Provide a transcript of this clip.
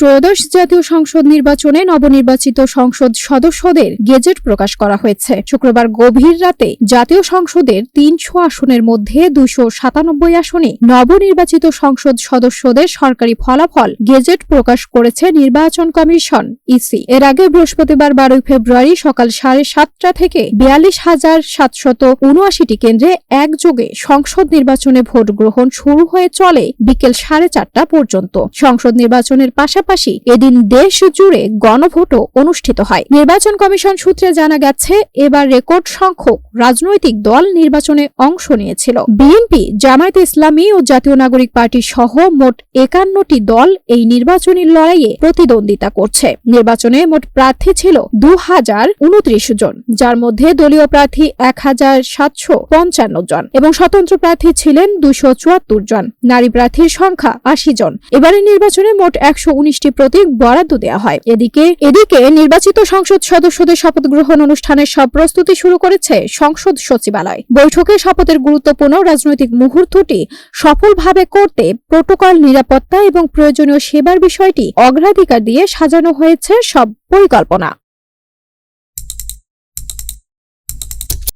ত্রয়োদশ জাতীয় সংসদ নির্বাচনে নবনির্বাচিত সংসদ সদস্যদের গেজেট প্রকাশ করা হয়েছে। শুক্রবার গভীর রাতে জাতীয় সংসদের ৩০০ আসনের মধ্যে ২৯৭ আসনে নবনির্বাচিত সংসদ সদস্যদের সরকারি ফলাফল গেজেট প্রকাশ করেছে নির্বাচন কমিশন ইসি। এর আগে বৃহস্পতিবার ১২ ফেব্রুয়ারি সকাল ৭:৩০ থেকে ৪২,৭৭৯টি কেন্দ্রে একযোগে সংসদ নির্বাচনে ভোট গ্রহণ শুরু হয়ে চলে বিকেল ৪:৩০ পর্যন্ত। সংসদ নির্বাচনের পাশাপাশি এদিন দেশ জুড়ে গণভোটও অনুষ্ঠিত হয়। নির্বাচন কমিশন সূত্রে জানা গেছে, এবার রেকর্ড সংখ্যক রাজনৈতিক দল নির্বাচনে অংশ নিয়েছিল। বিএনপি, জামায়াতে ইসলামী ও জাতীয় নাগরিক পার্টি সহ মোট ৫১টি দল এই নির্বাচনী লড়াইয়ে প্রতিদ্বন্দ্বিতা করছে। নির্বাচনে মোট প্রার্থী ছিল ২,০২৯ জন, যার মধ্যে দলীয় প্রার্থী ১,৭৫৫ জন এবং স্বতন্ত্র প্রার্থী ছিলেন ২৭৪ জন। নারী প্রার্থীর সংখ্যা ৮০ জন। এবারের নির্বাচনে মোট ১১৯টি প্রতীক বরাদ্দ দেওয়া হয়। এদিকে নির্বাচিত সংসদ সদস্যদের শপথ গ্রহণ অনুষ্ঠানের সব প্রস্তুতি শুরু করেছে সংসদ সচিবালয়। বৈঠকে শপথের গুরুত্বপূর্ণ রাজনৈতিক মুহূর্তটি সফলভাবে করতে প্রোটোকল, নিরাপত্তা এবং প্রয়োজনীয় সেবার বিষয়টি অগ্রাধিকার দিয়ে সাজানো হয়েছে সব পরিকল্পনা।